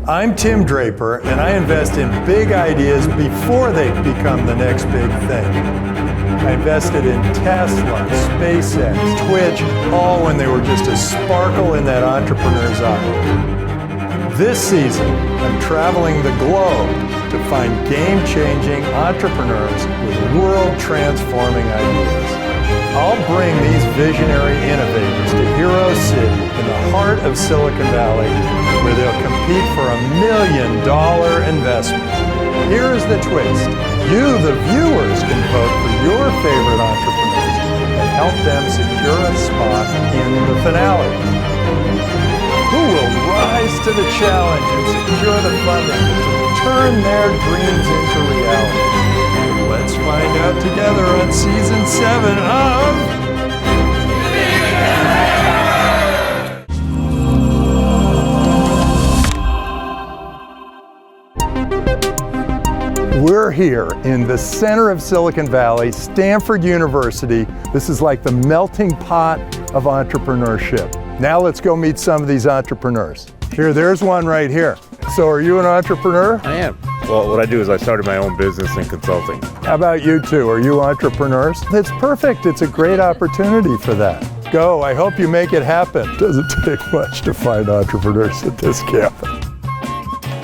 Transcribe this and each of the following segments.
I'm Tim Draper, and I invest in big ideas before they become the next big thing. I invested in Tesla, SpaceX, Twitch, all when they were just a sparkle in that entrepreneur's eye. This season, I'm traveling the globe to find game-changing entrepreneurs with world-transforming ideas. I'll bring these visionary innovators to Hero City in the heart of Silicon Valley, where they'll compete for $1 million investment. Here's the twist. You, the viewers, can vote for your favorite entrepreneurs and help them secure a spot in the finale. Who will rise to the challenge and secure the funding to turn their dreams into reality? Let's find out together on Season 7 of... We're here in the center of Silicon Valley, Stanford University. This is like the melting pot of entrepreneurship. Now let's go meet some of these entrepreneurs. There's one right here. So are you an entrepreneur? I am. Well, what I do is I started my own business in consulting. How about you two? Are you entrepreneurs? That's perfect. It's a great opportunity for that. Go. I hope you make it happen. It doesn't take much to find entrepreneurs at this campus.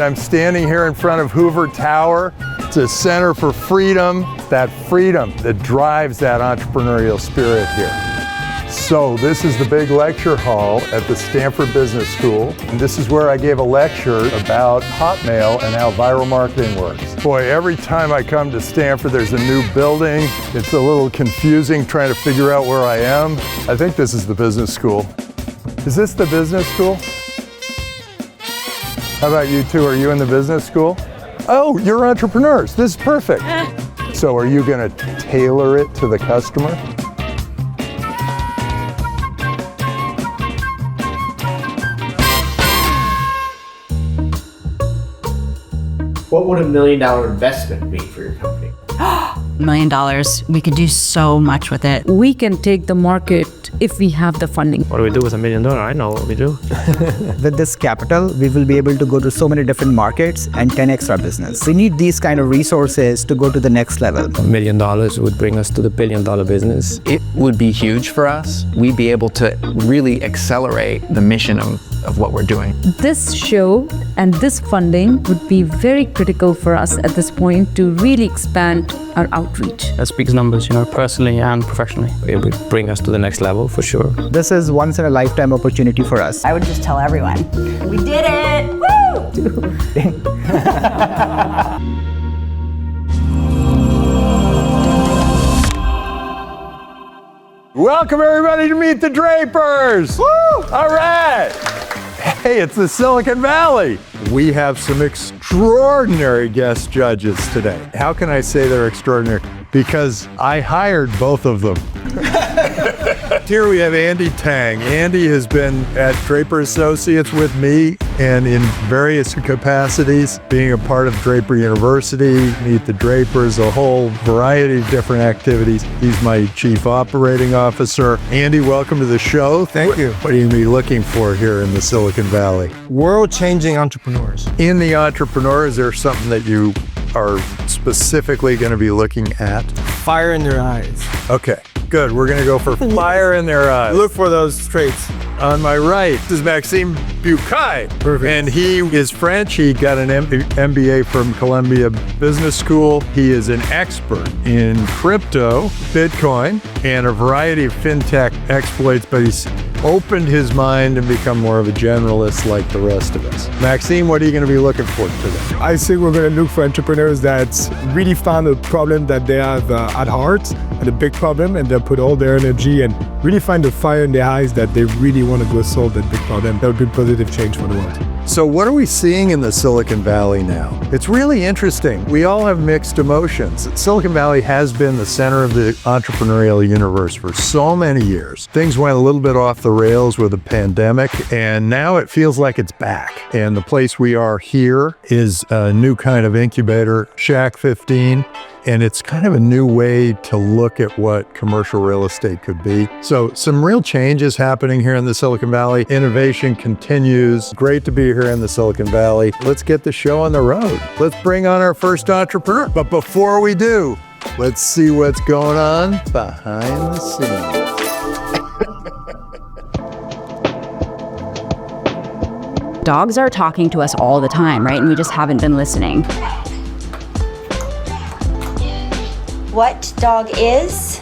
I'm standing here in front of Hoover Tower. It's a center for freedom, that freedom that drives that entrepreneurial spirit here. So this is the big lecture hall at the Stanford Business School. And this is where I gave a lecture about Hotmail and how viral marketing works. Boy, every time I come to Stanford, there's a new building. It's a little confusing trying to figure out where I am. I think this is the business school. Is this the business school? How about you two? Are you in the business school? Oh, you're entrepreneurs. This is perfect. So are you going to tailor it to the customer? What would $1 million investment mean for your company? $1 million. We could do so much with it. We can take the market if we have the funding. What do we do with $1 million? I know what we do. With this capital, we will be able to go to so many different markets and 10x our business. We need these kind of resources to go to the next level. $1 million would bring us to the billion-dollar business. It would be huge for us. We'd be able to really accelerate the mission of what we're doing. This show and this funding would be very critical for us at this point to really expand our outreach. That speaks numbers, personally and professionally. It would bring us to the next level for sure. This is once in a lifetime opportunity for us. I would just tell everyone, we did it! Woo! Welcome everybody to meet the Drapers! Woo! All right! Hey, it's the Silicon Valley. We have some extraordinary guest judges today. How can I say they're extraordinary? Because I hired both of them. Here we have Andy Tang. Andy has been at Draper Associates with me and in various capacities, being a part of Draper University, Meet the Drapers, a whole variety of different activities. He's my Chief Operating Officer. Andy, welcome to the show. Thank you. What are you going to be looking for here in the Silicon Valley? World-changing entrepreneurs. In the entrepreneur, is there something that you are specifically going to be looking at? Fire in their eyes. Okay, good. We're going to go for fire in their eyes. Look for those traits. On my right this is Maxime Bucaille. Perfect. And he is French. He got an MBA from Columbia Business School. He is an expert in crypto, Bitcoin, and a variety of fintech exploits, but he's opened his mind and become more of a generalist like the rest of us. Maxime, what are you going to be looking for today? I think we're going to look for entrepreneurs that really found a problem that they have at heart, and a big problem, and they'll put all their energy and really find the fire in their eyes that they really want to go solve that big problem. That would be positive change for the world. So what are we seeing in the Silicon Valley now? It's really interesting. We all have mixed emotions. Silicon Valley has been the center of the entrepreneurial universe for so many years. Things went a little bit off the rails with the pandemic, and now it feels like it's back. And the place we are here is a new kind of incubator, Shack 15. And it's kind of a new way to look at what commercial real estate could be. So some real changes happening here in the Silicon Valley. Innovation continues. Great to be here in the Silicon Valley. Let's get the show on the road. Let's bring on our first entrepreneur. But before we do, let's see what's going on behind the scenes. Dogs are talking to us all the time, right? And we just haven't been listening. What dog is?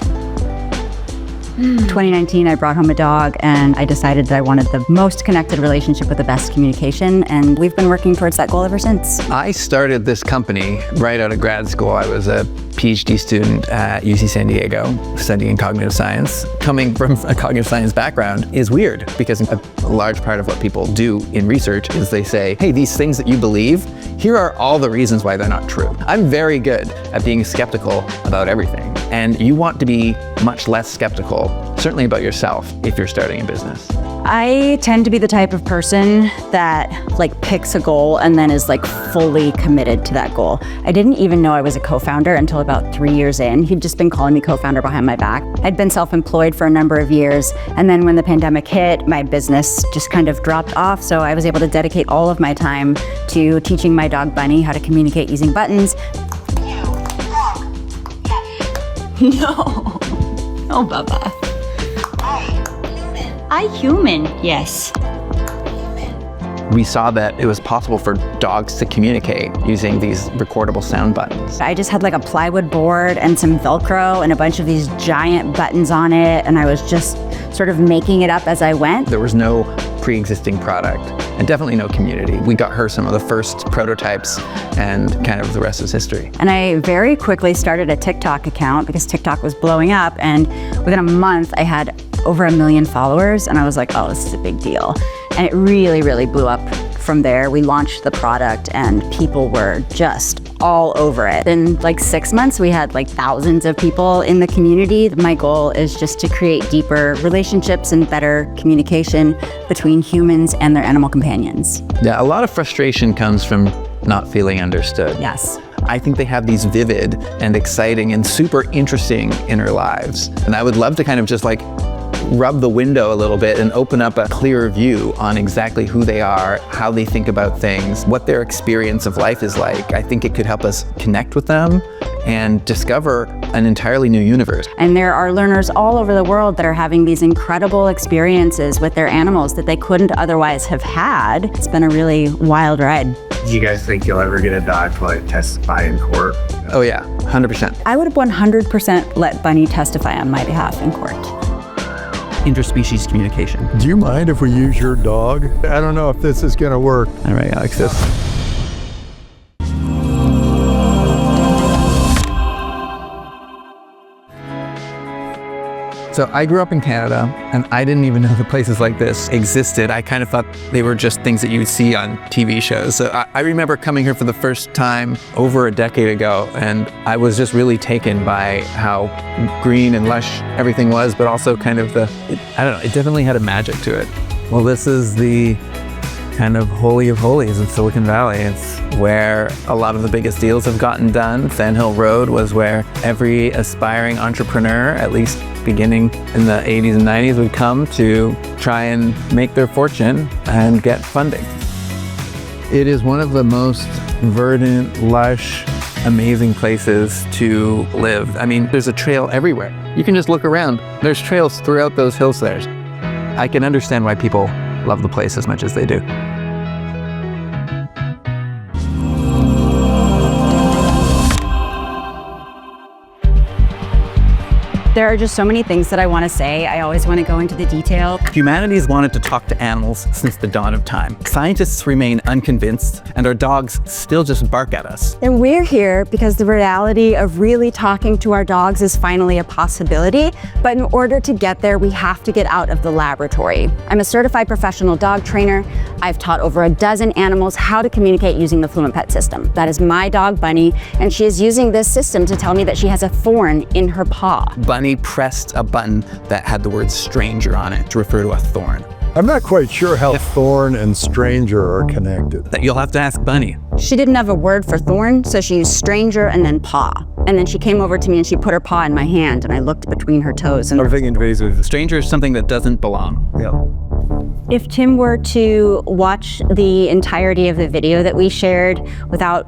2019, I brought home a dog and I decided that I wanted the most connected relationship with the best communication, and we've been working towards that goal ever since. I started this company right out of grad school. I was a PhD student at UC San Diego studying cognitive science. Coming from a cognitive science background is weird because a large part of what people do in research is they say, hey, these things that you believe, here are all the reasons why they're not true. I'm very good at being skeptical about everything, and you want to be much less skeptical, certainly about yourself, if you're starting a business. I tend to be the type of person that picks a goal and then is fully committed to that goal. I didn't even know I was a co-founder until about 3 years in. He'd just been calling me co-founder behind my back. I'd been self-employed for a number of years, and then when the pandemic hit, my business just kind of dropped off, so I was able to dedicate all of my time to teaching my dog Bunny how to communicate using buttons. No. Oh, Bubba. I human, yes. We saw that it was possible for dogs to communicate using these recordable sound buttons. I just had a plywood board and some Velcro and a bunch of these giant buttons on it, and I was just sort of making it up as I went. There was no pre-existing product and definitely no community. We got her some of the first prototypes and kind of the rest is history. And I very quickly started a TikTok account because TikTok was blowing up, and within a month I had over 1 million followers, and I was like, oh, this is a big deal. And it really, really blew up from there. We launched the product and people were just all over it. In 6 months, we had thousands of people in the community. My goal is just to create deeper relationships and better communication between humans and their animal companions. Yeah, a lot of frustration comes from not feeling understood. Yes. I think they have these vivid and exciting and super interesting inner lives. And I would love to kind of just rub the window a little bit and open up a clearer view on exactly who they are, how they think about things, what their experience of life is like. I think it could help us connect with them and discover an entirely new universe. And there are learners all over the world that are having these incredible experiences with their animals that they couldn't otherwise have had. It's been a really wild ride. Do you guys think you'll ever get a dog to testify in court? Oh yeah, 100%. I would 100% let Bunny testify on my behalf in court. Interspecies communication. Do you mind if we use your dog? I don't know if this is going to work. All right, Alexis. So I grew up in Canada, and I didn't even know that places like this existed. I kind of thought they were just things that you would see on TV shows. So I remember coming here for the first time over a decade ago, and I was just really taken by how green and lush everything was, but also kind of it definitely had a magic to it. Well, this is the kind of holy of holies of Silicon Valley. It's where a lot of the biggest deals have gotten done. Sand Hill Road was where every aspiring entrepreneur, at least beginning in the 80s and 90s, would come to try and make their fortune and get funding. It is one of the most verdant, lush, amazing places to live. I mean, there's a trail everywhere. You can just look around. There's trails throughout those hills there. I can understand why people love the place as much as they do. There are just so many things that I want to say. I always want to go into the detail. Humanity's wanted to talk to animals since the dawn of time. Scientists remain unconvinced, and our dogs still just bark at us. And we're here because the reality of really talking to our dogs is finally a possibility. But in order to get there, we have to get out of the laboratory. I'm a certified professional dog trainer. I've taught over a dozen animals how to communicate using the Fluentpet system. That is my dog, Bunny, and she is using this system to tell me that she has a thorn in her paw. Bunny pressed a button that had the word stranger on it to refer to a thorn. I'm not quite sure how thorn and stranger are connected. That you'll have to ask Bunny. She didn't have a word for thorn, so she used stranger and then paw. And then she came over to me and she put her paw in my hand and I looked between her toes. And Everything invasive. Stranger is something that doesn't belong. Yeah. if Tim were to watch the entirety of the video that we shared without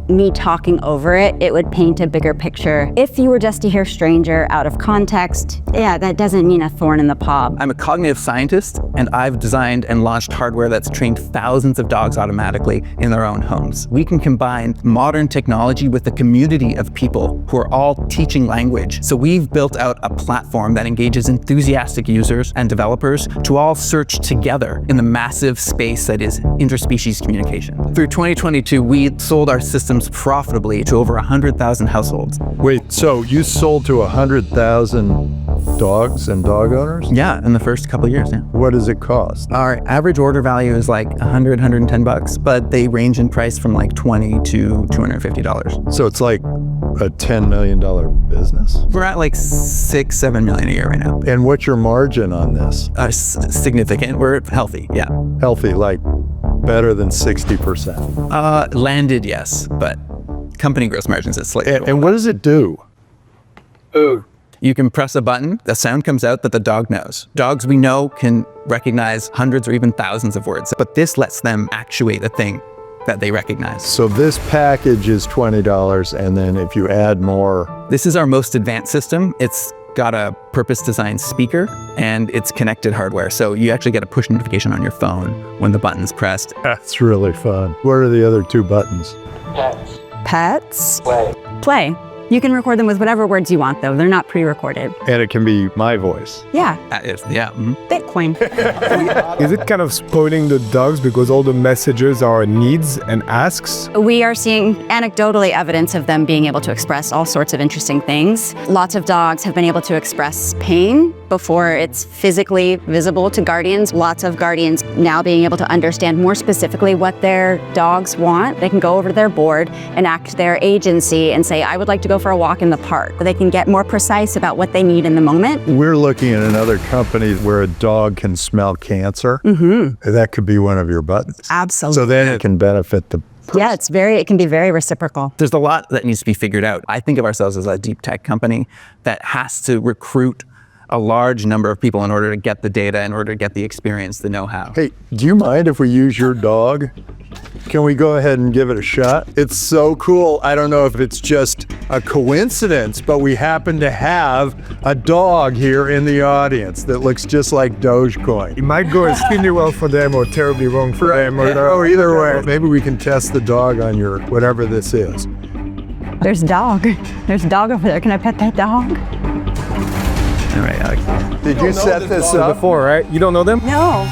me talking over it, it would paint a bigger picture. If you were just to hear stranger out of context, yeah, that doesn't mean a thorn in the paw. I'm a cognitive scientist, and I've designed and launched hardware that's trained thousands of dogs automatically in their own homes. We can combine modern technology with the community of people who are all teaching language. So we've built out a platform that engages enthusiastic users and developers to all search together in the massive space that is interspecies communication. Through 2022, we sold our systems profitably to over 100,000 households. Wait, so you sold to 100,000 dogs and dog owners? Yeah, in the first couple of years, yeah. What does it cost? Our average order value is like $100, $110, but they range in price from like $20 to $250. So it's like a $10 million business? We're at like $6, $7 million a year right now. And what's your margin on this? Significant. We're healthy, yeah. Healthy, like better than 60%. Landed, yes, but company gross margins is slightly lower. And what does it do? You can press a button, the sound comes out that the dog knows. Dogs we know can recognize hundreds or even thousands of words, but this lets them actuate the thing that they recognize. So this package is $20, and then if you add more... This is our most advanced system. It's got a purpose-designed speaker, and it's connected hardware. So you actually get a push notification on your phone when the button's pressed. That's really fun. What are the other two buttons? Pets? Play. You can record them with whatever words you want, though. They're not pre-recorded. And it can be my voice. Yeah. Bitcoin. Is it kind of spoiling the dogs because all the messages are needs and asks? We are seeing anecdotally evidence of them being able to express all sorts of interesting things. Lots of dogs have been able to express pain before it's physically visible to guardians. Lots of guardians now being able to understand more specifically what their dogs want. They can go over to their board and act their agency and say, I would like to go for a walk in the park. They can get more precise about what they need in the moment. We're looking at another company where a dog can smell cancer. Mm-hmm. That could be one of your buttons. Absolutely. So then it can benefit the person. Yeah, it can be very reciprocal. There's a lot that needs to be figured out. I think of ourselves as a deep tech company that has to recruit a large number of people in order to get the data, in order to get the experience, the know-how. Hey, do you mind if we use your dog? Can we go ahead and give it a shot? It's so cool. I don't know if it's just a coincidence, but we happen to have a dog here in the audience that looks just like Dogecoin. It might go extremely well for them or terribly wrong for them. Or either way. Maybe we can test the dog on your whatever this is. There's a dog. There's a dog over there. Can I pet that dog? All right, Alex. Did you set this up? Before, right? You don't know them? No.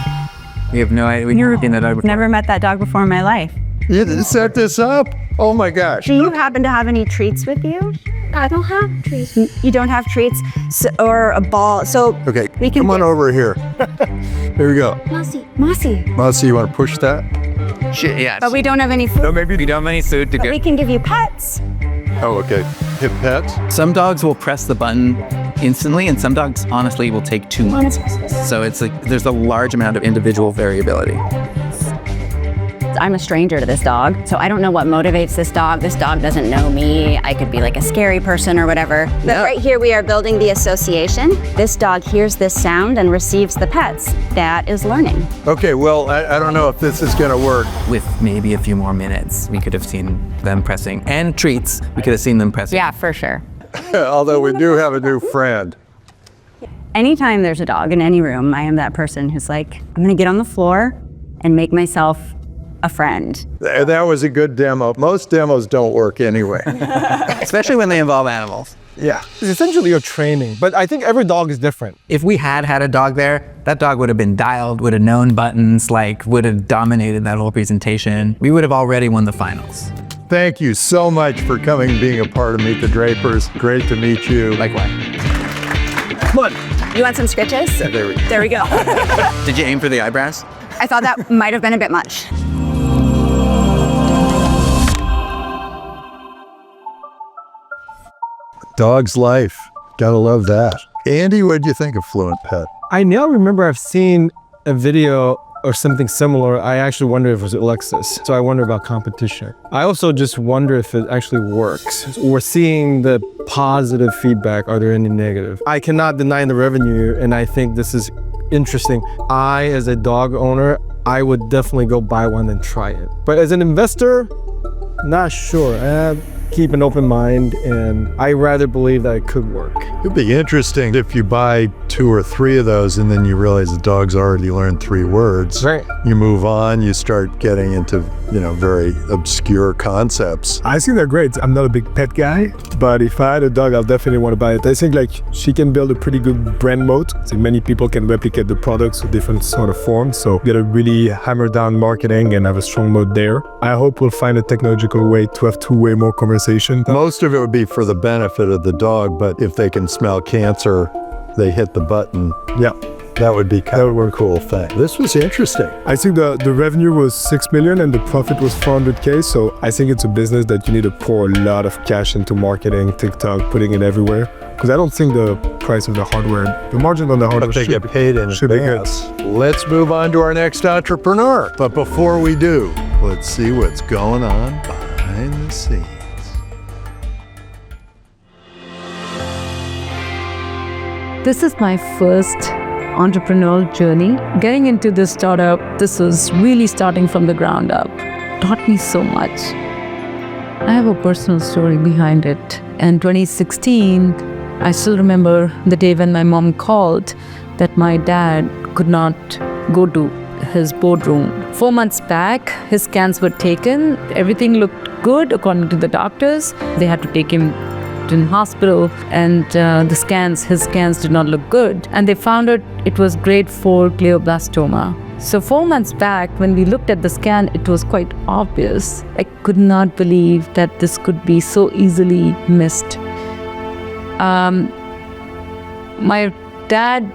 We have no idea. We've never seen that dog before. Never met that dog before in my life. You didn't set this up? Oh my gosh. Do you happen to have any treats with you? I don't have trees. You don't have treats or a ball. So Okay, we can come on over here. Here we go. Mossy. Mossy, you want to push that? Shit, yeah. But we don't have any food. No, maybe we don't have any food to But go. we can give you pets. Oh, okay. Hit pets? Some dogs will press the button instantly, and some dogs honestly will take 2 months. So it's like there's a large amount of individual variability. I'm a stranger to this dog, so I don't know what motivates this dog. This dog doesn't know me. I could be like a scary person or whatever. But right here we are building the association. This dog hears this sound and receives the pets. That is learning. Okay, well, I don't know if this is going to work. With maybe a few more minutes, we could have seen them pressing, and treats, we could have seen them pressing. Yeah, for sure. Although we do have a new friend. Anytime there's a dog in any room, I am that person who's like, I'm gonna get on the floor and make myself a friend. That was a good demo. Most demos don't work anyway. Especially when they involve animals. Yeah. It's essentially your training, but I think every dog is different. If we had a dog there, that dog would have been dialed, would have known buttons, like would have dominated that whole presentation. We would have already won the finals. Thank you so much for coming and being a part of Meet the Drapers. Great to meet you. Likewise. Come on. You want some scritches? Yeah, there we go. There we go. Did you aim for the eyebrows? I thought that might have been a bit much. Dog's life. Gotta love that. Andy, what did you think of Fluentpet? I now remember I've seen a video or something similar, I actually wonder if it was Alexis. So I wonder about competition. I also just wonder if it actually works. We're seeing the positive feedback. Are there any negative? I cannot deny the revenue, and I think this is interesting. I, as a dog owner, I would definitely go buy one and try it. But as an investor, not sure. Keep an open mind, and I rather believe that it could work. It'd be interesting if you buy 2 or 3 of those and then you realize the dog's already learned 3 words. Right. You move on, you start getting into, very obscure concepts. I think they're great. I'm not a big pet guy, but if I had a dog, I'll definitely want to buy it. I think she can build a pretty good brand moat. So many people can replicate the products with different sort of forms. So you gotta really hammer down marketing and have a strong moat there. I hope we'll find a technological way to have two-way more conversation. Most of it would be for the benefit of the dog, but if they can smell cancer, they hit the button. Yeah. That would be kind of a cool thing. This was interesting. I think the revenue was 6 million and the profit was 400K. So I think it's a business that you need to pour a lot of cash into marketing, TikTok, putting it everywhere. Because I don't think the price of the hardware, the margin on the hardware But they get paid in advance. Let's move on to our next entrepreneur. But before we do, let's see what's going on behind the scenes. This is my first entrepreneurial journey. Getting into this startup, this was really starting from the ground up. Taught me so much. I have a personal story behind it. In 2016, I still remember the day when my mom called that my dad could not go to his boardroom. 4 months back, his scans were taken. Everything looked good according to the doctors. They had to take him in hospital, and his scans did not look good, and they found out it was grade 4 glioblastoma. So 4 months back, when we looked at the scan, it was quite obvious. I could not believe that this could be so easily missed. My dad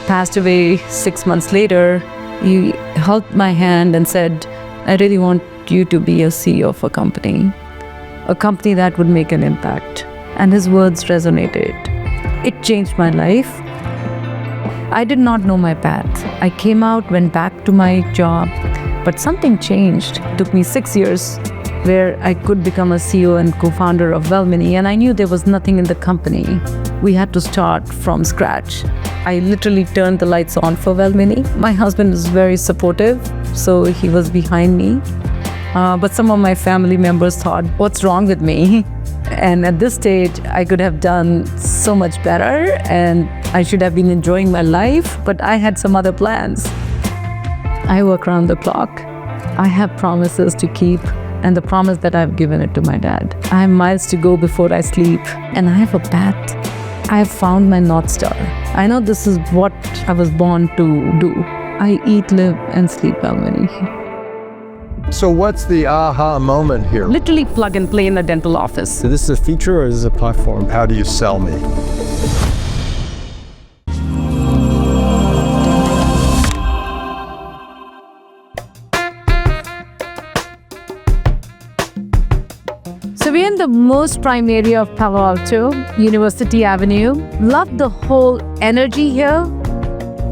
passed away 6 months later. He held my hand and said, "I really want you to be a CEO of a company that would make an impact." And his words resonated. It changed my life. I did not know my path. I came out, went back to my job, but something changed. It took me 6 years where I could become a CEO and co-founder of Velmeni, and I knew there was nothing in the company. We had to start from scratch. I literally turned the lights on for Velmeni. My husband is very supportive, so he was behind me. But some of my family members thought, what's wrong with me? And at this stage, I could have done so much better and I should have been enjoying my life, but I had some other plans. I work around the clock. I have promises to keep, and the promise that I've given it to my dad. I have miles to go before I sleep, and I have a path. I have found my North Star. I know this is what I was born to do. I eat, live, and sleep Velmeni. So what's the aha moment here? Literally plug and play in a dental office. So this is a feature or is this a platform? How do you sell me? So we're in the most prime area of Palo Alto, University Avenue. Love the whole energy here.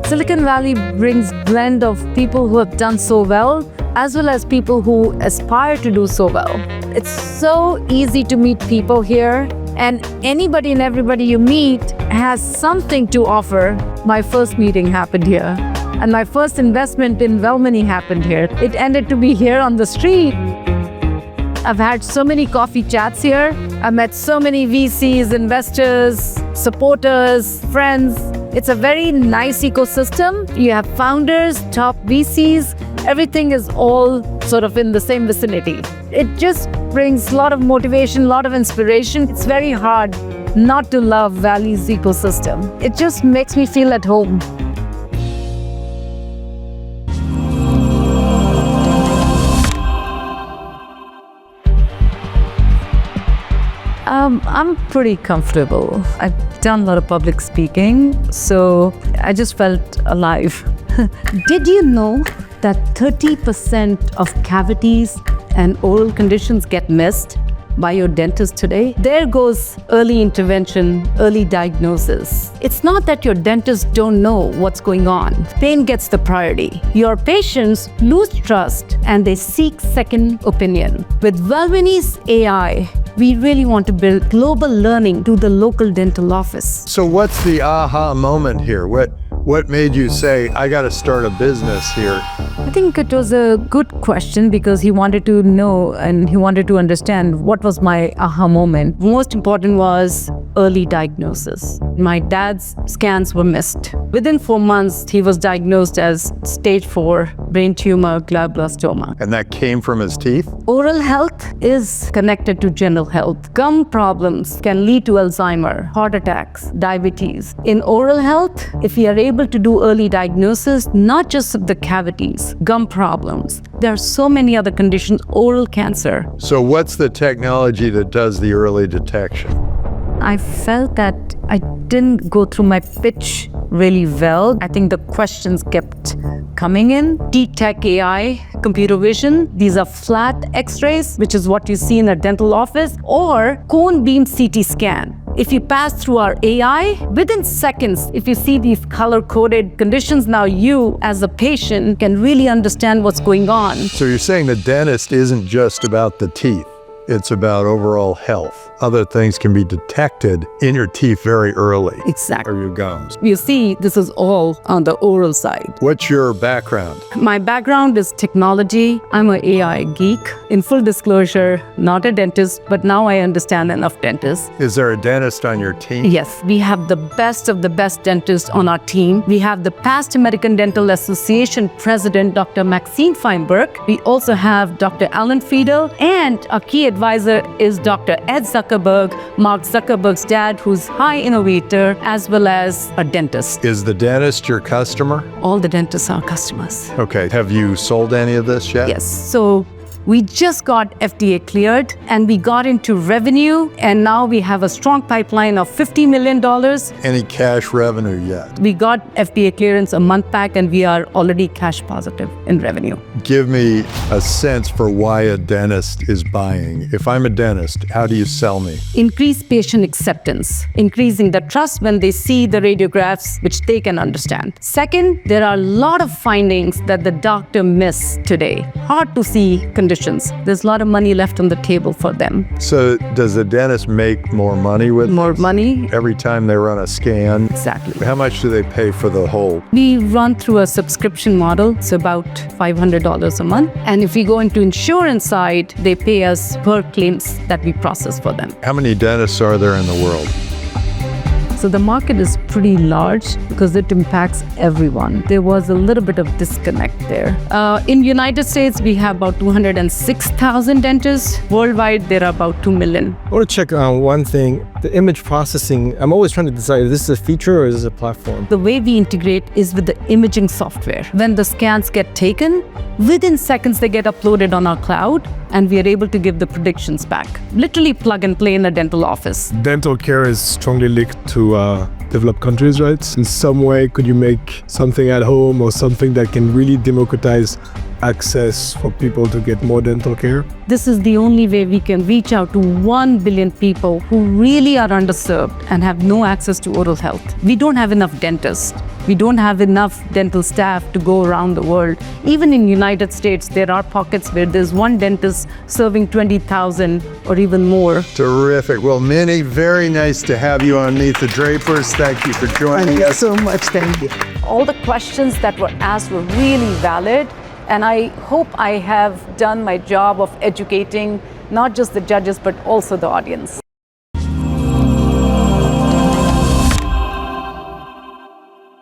Silicon Valley brings blend of people who have done so well, as well as people who aspire to do so well. It's so easy to meet people here, and anybody and everybody you meet has something to offer. My first meeting happened here, and my first investment in Velmeni happened here. It ended to be here on the street. I've had so many coffee chats here. I met so many VCs, investors, supporters, friends. It's a very nice ecosystem. You have founders, top VCs. Everything is all sort of in the same vicinity. It just brings a lot of motivation, a lot of inspiration. It's very hard not to love Valley's ecosystem. It just makes me feel at home. I'm pretty comfortable. I've done a lot of public speaking, so I just felt alive. Did you know that 30% of cavities and oral conditions get missed? by your dentist today, there goes early intervention, early diagnosis. It's not that your dentists don't know what's going on. Pain gets the priority. Your patients lose trust and they seek second opinion. With Velmeni's AI, we really want to build global learning to the local dental office. So what's the aha moment here? What made you say, I got to start a business here? I think it was a good question because he wanted to know and he wanted to understand what was my aha moment. Most important was early diagnosis. My dad's scans were missed. Within 4 months, he was diagnosed as stage 4 brain tumor glioblastoma. And that came from his teeth? Oral health is connected to general health. Gum problems can lead to Alzheimer, heart attacks, diabetes. In oral health, if we are able to do early diagnosis, not just of the cavities, gum problems, there are so many other conditions, oral cancer. So what's the technology that does the early detection? I felt that I didn't go through my pitch really well. I think the questions kept coming in. T-Tech AI, computer vision, these are flat x-rays, which is what you see in a dental office, or cone beam CT scan. If you pass through our AI, within seconds, if you see these color-coded conditions, now you, as a patient, can really understand what's going on. So you're saying the dentist isn't just about the teeth. It's about overall health. Other things can be detected in your teeth very early. Exactly. Or your gums. You see, this is all on the oral side. What's your background? My background is technology. I'm an AI geek. In full disclosure, not a dentist, but now I understand enough dentists. Is there a dentist on your team? Yes, we have the best of the best dentists on our team. We have the past American Dental Association President, Dr. Maxine Feinberg. We also have Dr. Alan Friedel, and our key advisor is Dr. Ed Zuckerberg, Mark Zuckerberg's dad, who's high innovator, as well as a dentist. Is the dentist your customer? All the dentists are customers. Okay. Have you sold any of this yet? Yes. So we just got FDA cleared and we got into revenue, and now we have a strong pipeline of $50 million. Any cash revenue yet? We got FDA clearance a month back and we are already cash positive in revenue. Give me a sense for why a dentist is buying. If I'm a dentist, how do you sell me? Increase patient acceptance, increasing the trust when they see the radiographs, which they can understand. Second, there are a lot of findings that the doctor miss today. Hard to see conditions. There's a lot of money left on the table for them. So does the dentist make more money with More this? money? Every time they run a scan? Exactly. How much do they pay for the whole? We run through a subscription model. It's about $500 a month. And if we go into insurance side, they pay us per claims that we process for them. How many dentists are there in the world? So the market is pretty large because it impacts everyone. There was a little bit of disconnect there. In United States, we have about 206,000 dentists. Worldwide, there are about 2 million. I want to check on one thing. The image processing, I'm always trying to decide if this is a feature or is this a platform? The way we integrate is with the imaging software. When the scans get taken, within seconds they get uploaded on our cloud and we are able to give the predictions back. Literally plug and play in a dental office. Dental care is strongly linked to developed countries, right? In some way, could you make something at home or something that can really democratize access for people to get more dental care? This is the only way we can reach out to 1 billion people who really are underserved and have no access to oral health. We don't have enough dentists. We don't have enough dental staff to go around the world. Even in United States, there are pockets where there's one dentist serving 20,000 or even more. Terrific. Well, Mini, very nice to have you on Meet the Drapers. Thank you for joining us. So much, thank you. All the questions that were asked were really valid, and I hope I have done my job of educating not just the judges, but also the audience.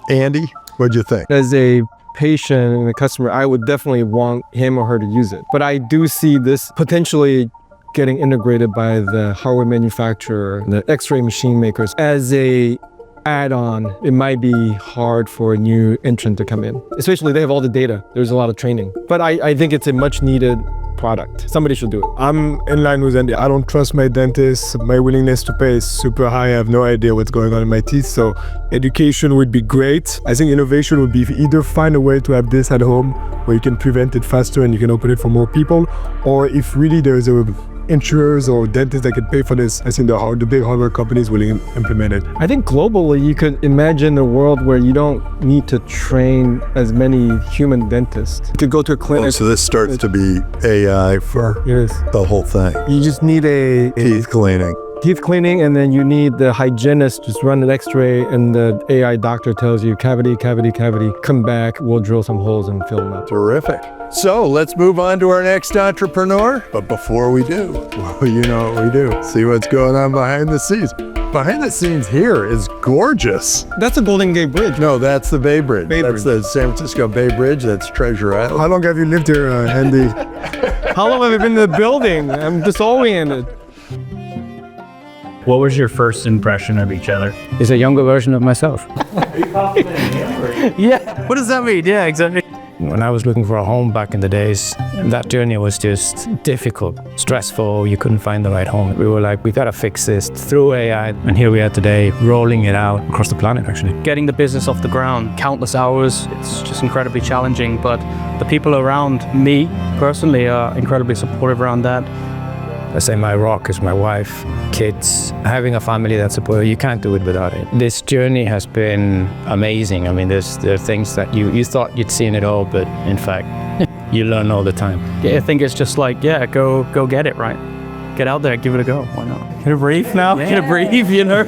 Andy, what'd you think? As a patient and a customer, I would definitely want him or her to use it. But I do see this potentially getting integrated by the hardware manufacturer, the x-ray machine makers. As a add-on, it might be hard for a new entrant to come in. Especially they have all the data. There's a lot of training. But I think it's a much needed product. Somebody should do it. I'm in line with Andy. I don't trust my dentist. My willingness to pay is super high. I have no idea what's going on in my teeth. So education would be great. I think innovation would be either find a way to have this at home where you can prevent it faster and you can open it for more people, or if really there is a insurers or dentists that can pay for this. I think the big hardware companies will implement it. I think globally, you could imagine a world where you don't need to train as many human dentists. You could go to a clinic. Oh, so this starts to be AI for the whole thing. You just need a Teeth cleaning. and then you need the hygienist just run an x-ray, and the AI doctor tells you cavity, come back, we'll drill some holes and fill them up. Terrific. So let's move on to our next entrepreneur. But before we do, well, you know what we do. See what's going on behind the scenes. Behind the scenes here is gorgeous. That's a Golden Gate Bridge. No, that's the Bay Bridge. That's the San Francisco Bay Bridge. That's Treasure Island. How long have you lived here, Andy? How long have you been in the building? I'm disoriented. What was your first impression of each other? It's a younger version of myself. Yeah. What does that mean? Yeah, exactly. When I was looking for a home back in the days, that journey was just difficult, stressful. You couldn't find the right home. We were like, we gotta fix this through AI. And here we are today, rolling it out across the planet, actually. Getting the business off the ground, countless hours, it's just incredibly challenging. But the people around me personally are incredibly supportive around that. I say my rock is my wife, kids, having a family that supports you. You can't do it without it. This journey has been amazing. I mean, there are things that you thought you'd seen it all, but in fact, you learn all the time. Yeah, I think it's just like, go get it, right? Get out there, give it a go. Why not? Can I breathe now? Yeah. Can I breathe, you know?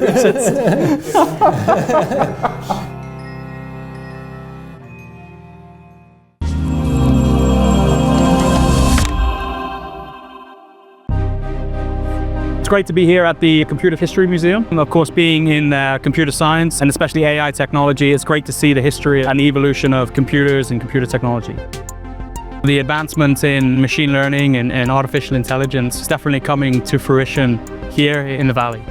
It's great to be here at the Computer History Museum. And of course, being in computer science and especially AI technology, it's great to see the history and the evolution of computers and computer technology. The advancements in machine learning and artificial intelligence is definitely coming to fruition here in the Valley.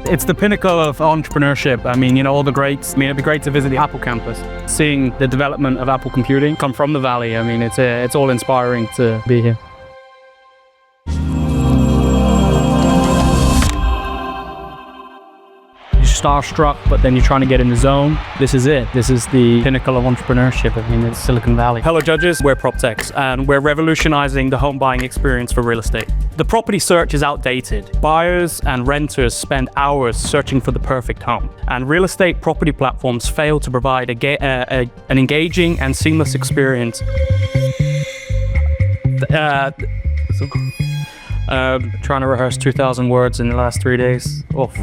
It's the pinnacle of entrepreneurship. I mean, all the greats. I mean, it'd be great to visit the Apple campus. Seeing the development of Apple computing come from the Valley, I mean, it's all inspiring to be here. Starstruck, but then you're trying to get in the zone. This is it. This is the pinnacle of entrepreneurship. I mean, it's Silicon Valley. Hello judges, we're Proptexx, and we're revolutionizing the home buying experience for real estate. The property search is outdated. Buyers and renters spend hours searching for the perfect home, and real estate property platforms fail to provide an engaging and seamless experience. Trying to rehearse 2,000 words in the last 3 days. Oof.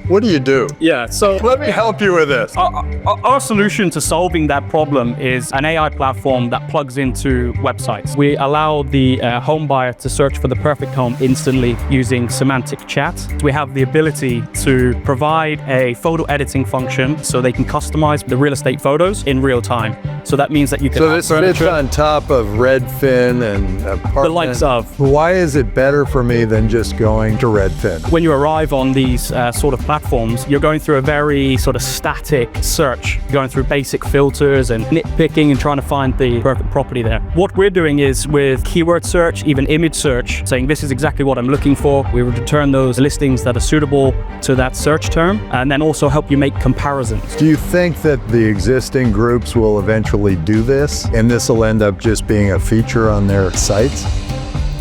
What do you do? Yeah, so let me help you with this. Our solution to solving that problem is an AI platform that plugs into websites. We allow the home buyer to search for the perfect home instantly using semantic chat. We have the ability to provide a photo editing function so they can customize the real estate photos in real time. So that means that you can. So this fits on top of Redfin and Apartment. The likes of. Why is it better for me than just going to Redfin? When you arrive on these sort of platforms, you're going through a very sort of static search, going through basic filters and nitpicking and trying to find the perfect property there. What we're doing is with keyword search, even image search, saying this is exactly what I'm looking for. We will return those listings that are suitable to that search term, and then also help you make comparisons. Do you think that the existing groups will eventually do this, and this will end up just being a feature on their sites?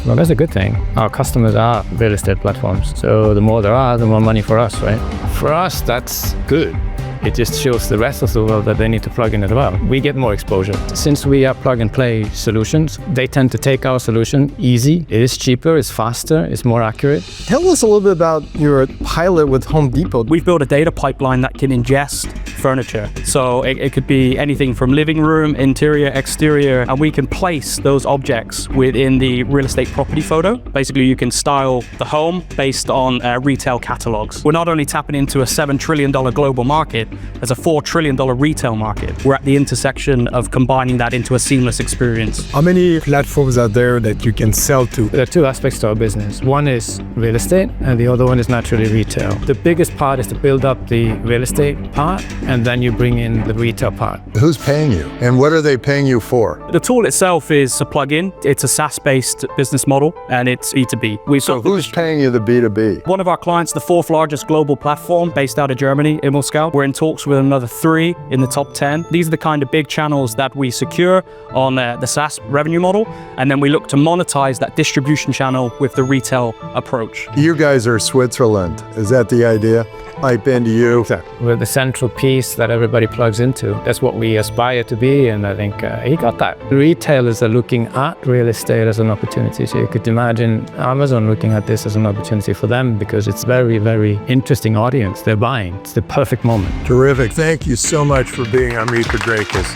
Well, that's a good thing. Our customers are real estate platforms. So the more there are, the more money for us, right? For us, that's good. It just shows the rest of the world that they need to plug in as well. We get more exposure. Since we are plug-and-play solutions, they tend to take our solution easy. It is cheaper, it's faster, it's more accurate. Tell us a little bit about your pilot with Home Depot. We've built a data pipeline that can ingest furniture. So it could be anything from living room, interior, exterior, and we can place those objects within the real estate property photo. Basically, you can style the home based on retail catalogs. We're not only tapping into a $7 trillion global market, there's a $4 trillion retail market. We're at the intersection of combining that into a seamless experience. How many platforms are there that you can sell to? There are two aspects to our business. One is real estate, and the other one is naturally retail. The biggest part is to build up the real estate part, and then you bring in the retail part. Who's paying you? And what are they paying you for? The tool itself is a plugin. It's a SaaS-based business model, and it's E2B. So who's paying you the B2B? One of our clients, the fourth largest global platform based out of Germany, ImmoScout. We're in talks with another 3 in the top 10. These are the kind of big channels that we secure on the SaaS revenue model, and then we look to monetize that distribution channel with the retail approach. You guys are Switzerland. Is that the idea? Pipe into you. We're the central piece that everybody plugs into. That's what we aspire to be, and I think he got that. Retailers are looking at real estate as an opportunity, so you could imagine Amazon looking at this as an opportunity for them because it's very, very interesting audience. They're buying. It's the perfect moment. Terrific. Thank you so much for being on Meet the Drapers.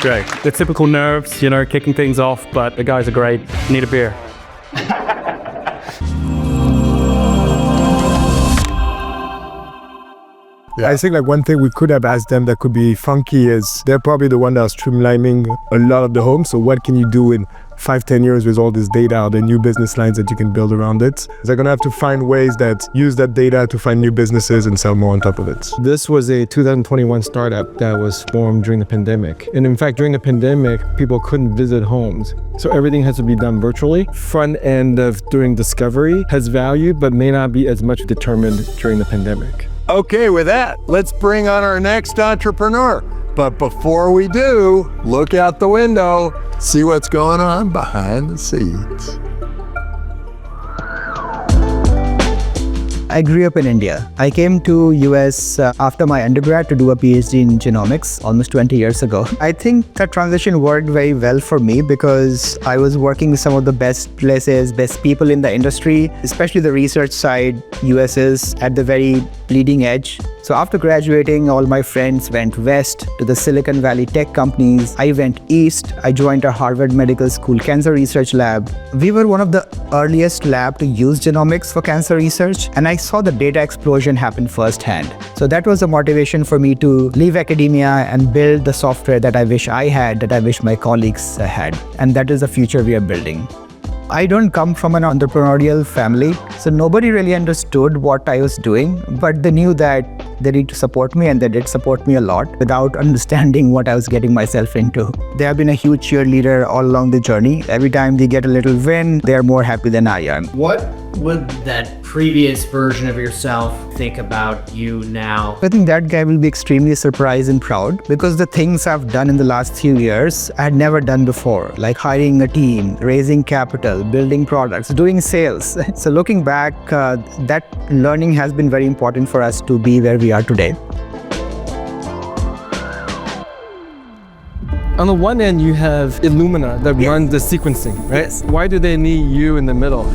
Great. The typical nerves, kicking things off, but the guys are great. Need a beer. Yeah. I think one thing we could have asked them that could be funky is they're probably the one that's streamlining a lot of the homes. So what can you do in 5-10 years with all this data, the new business lines that you can build around it? They're going to have to find ways that use that data to find new businesses and sell more on top of it. This was a 2021 startup that was formed during the pandemic. And in fact, during the pandemic, people couldn't visit homes. So everything has to be done virtually. Front end of doing discovery has value, but may not be as much determined during the pandemic. Okay, with that, let's bring on our next entrepreneur. But before we do, look out the window, see what's going on behind the scenes. I grew up in India. I came to US after my undergrad to do a PhD in genomics almost 20 years ago. I think that transition worked very well for me because I was working with some of the best places, best people in the industry, especially the research side. US is at the very leading edge. So after graduating, all my friends went west to the Silicon Valley tech companies. I went east. I joined a Harvard Medical School cancer research lab. We were one of the earliest lab to use genomics for cancer research, and I saw the data explosion happen firsthand. So that was a motivation for me to leave academia and build the software that I wish I had, that I wish my colleagues had. And that is the future we are building. I don't come from an entrepreneurial family, so nobody really understood what I was doing, but they knew that they need to support me, and they did support me a lot without understanding what I was getting myself into. They have been a huge cheerleader all along the journey. Every time we get a little win, they're more happy than I am. What would that previous version of yourself think about you now? I think that guy will be extremely surprised and proud because the things I've done in the last few years, I had never done before, like hiring a team, raising capital, building products, doing sales. So looking back, that learning has been very important for us to be where we are today. On the one end, you have Illumina that runs the sequencing, right? Yes. Why do they need you in the middle?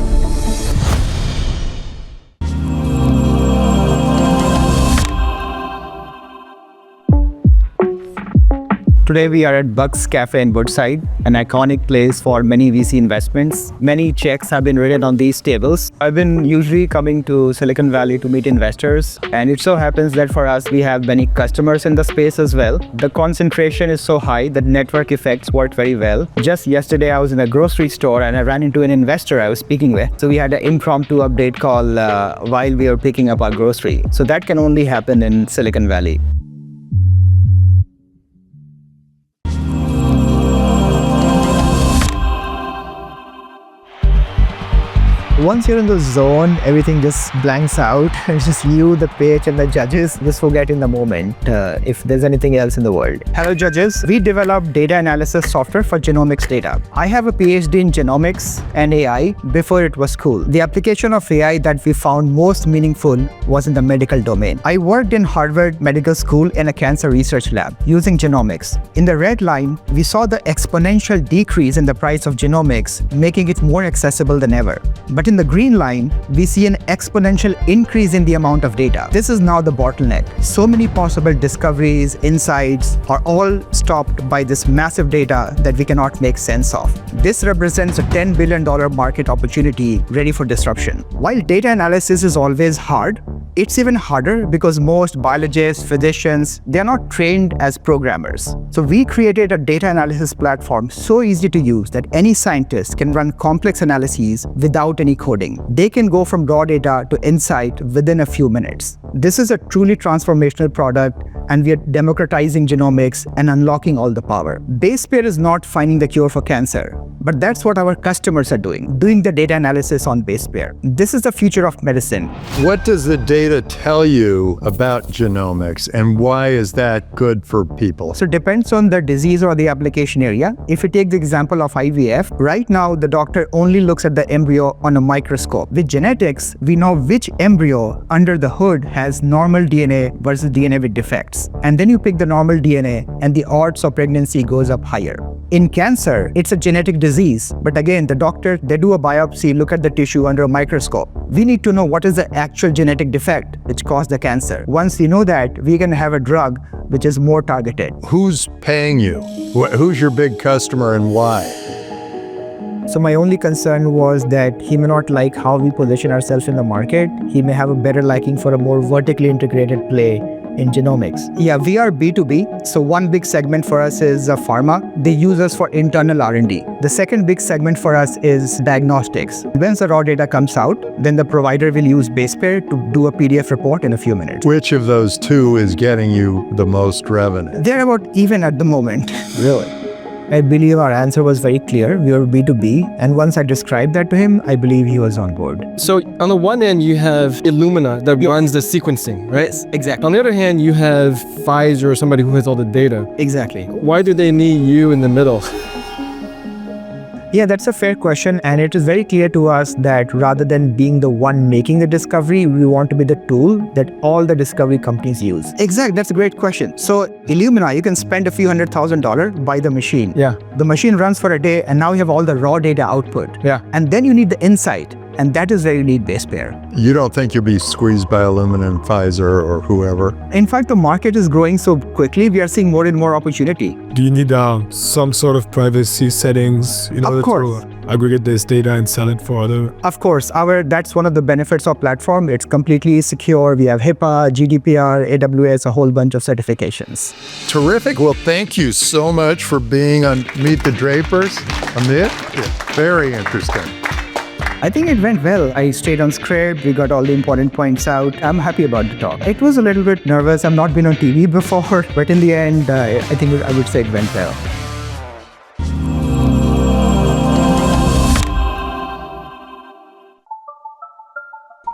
Today we are at Buck's Cafe in Woodside, an iconic place for many VC investments. Many checks have been written on these tables. I've been usually coming to Silicon Valley to meet investors, and it so happens that for us we have many customers in the space as well. The concentration is so high that network effects work very well. Just yesterday I was in a grocery store and I ran into an investor I was speaking with. So we had an impromptu update call while we were picking up our grocery. So that can only happen in Silicon Valley. Once you're in the zone, everything just blanks out. It's just you, the pitch, and the judges. Just forget in the moment if there's anything else in the world. Hello, judges. We developed data analysis software for genomics data. I have a PhD in genomics and AI before it was cool. The application of AI that we found most meaningful was in the medical domain. I worked in Harvard Medical School in a cancer research lab using genomics. In the red line, we saw the exponential decrease in the price of genomics, making it more accessible than ever. But in the green line, we see an exponential increase in the amount of data. This is now the bottleneck. So many possible discoveries, insights are all stopped by this massive data that we cannot make sense of. This represents a $10 billion market opportunity ready for disruption. While data analysis is always hard, it's even harder because most biologists, physicians, they're not trained as programmers. So we created a data analysis platform so easy to use that any scientist can run complex analyses without any coding. They can go from raw data to insight within a few minutes. This is a truly transformational product, and we are democratizing genomics and unlocking all the power. Basepair is not finding the cure for cancer, but that's what our customers are doing the data analysis on Basepair. This is the future of medicine. What does the data tell you about genomics, and why is that good for people? So it depends on the disease or the application area. If you take the example of IVF, right now the doctor only looks at the embryo on a microscope. With genetics, we know which embryo under the hood has normal DNA versus DNA with defects. And then you pick the normal DNA and the odds of pregnancy goes up higher. In cancer, it's a genetic disease. But again, the doctor, they do a biopsy, look at the tissue under a microscope. We need to know what is the actual genetic defect which caused the cancer. Once we know that, we can have a drug which is more targeted. Who's paying you? Who's your big customer and why? So my only concern was that he may not like how we position ourselves in the market. He may have a better liking for a more vertically integrated play in genomics. Yeah, we are B2B. So one big segment for us is pharma. They use us for internal R&D. The second big segment for us is diagnostics. Once the raw data comes out, then the provider will use Basepair to do a PDF report in a few minutes. Which of those two is getting you the most revenue? They're about even at the moment. Really? I believe our answer was very clear. We were B2B, and once I described that to him, I believe he was on board. So on the one end, you have Illumina that runs the sequencing, right? Yes, exactly. On the other hand, you have Pfizer or somebody who has all the data. Exactly. Why do they need you in the middle? Yeah, that's a fair question, and it is very clear to us that rather than being the one making the discovery, we want to be the tool that all the discovery companies use. Exactly, that's a great question. So Illumina, you can spend a few $100,000, buy the machine. Yeah. The machine runs for a day, and now you have all the raw data output. Yeah. And then you need the insight, and that is where you need Basepair. You don't think you'll be squeezed by Illumina and Pfizer or whoever? In fact, the market is growing so quickly, we are seeing more and more opportunity. Do you need some sort of privacy settings in order to aggregate this data and sell it for other? Of course, that's one of the benefits of platform. It's completely secure. We have HIPAA, GDPR, AWS, a whole bunch of certifications. Terrific. Well, thank you so much for being on Meet the Drapers. Amit, very interesting. I think it went well. I stayed on script. We got all the important points out. I'm happy about the talk. It was a little bit nervous. I've not been on TV before, but in the end, I think I would say it went well.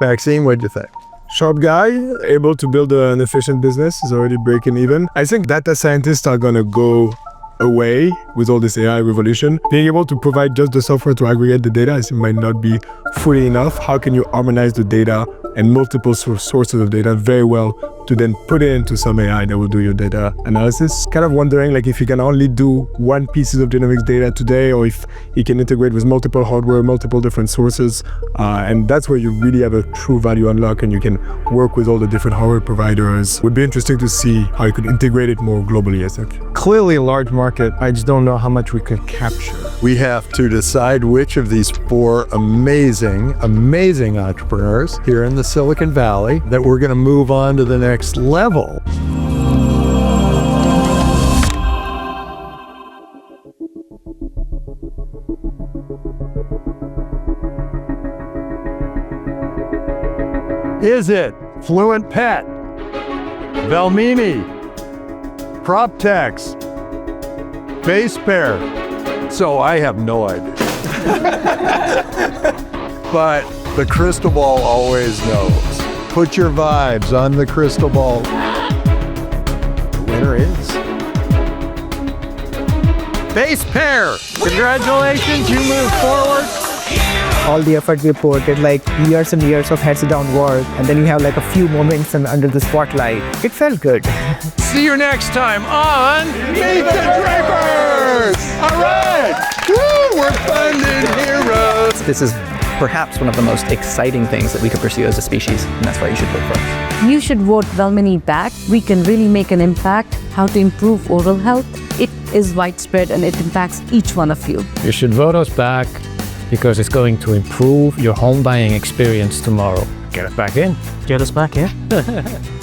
Maxime, what'd you think? Sharp guy, able to build an efficient business, is already breaking even. I think data scientists are going to go away with all this AI revolution. Being able to provide just the software to aggregate the data, I think might not be fully enough. How can you harmonize the data and multiple sources of data very well to then put it into some AI that will do your data analysis? Kind of wondering like if you can only do one piece of genomics data today, or if you can integrate with multiple hardware, multiple different sources, and that's where you really have a true value unlock, and you can work with all the different hardware providers. Would be interesting to see how you could integrate it more globally, I think. Clearly a large market. I just don't know how much we could capture. We have to decide which of these four amazing entrepreneurs here in the Silicon Valley that we're going to move on to the next level. Is it Fluentpet, Velmeni, Proptexx, Basepair? So I have no idea. But the crystal ball always knows. Put your vibes on the crystal ball. The winner is Basepair. Congratulations, you move forward. All the effort we put, it's like years and years of heads down work, and then you have like a few moments under the spotlight. It felt good. See you next time on Meet the Drapers! All right! Woo! We're funded heroes! This is perhaps one of the most exciting things that we could pursue as a species, and that's why you should vote for us. You should vote Velmeni back. We can really make an impact. How to improve oral health. It is widespread and it impacts each one of you. You should vote us back because it's going to improve your home buying experience tomorrow. Get us back in. Get us back in.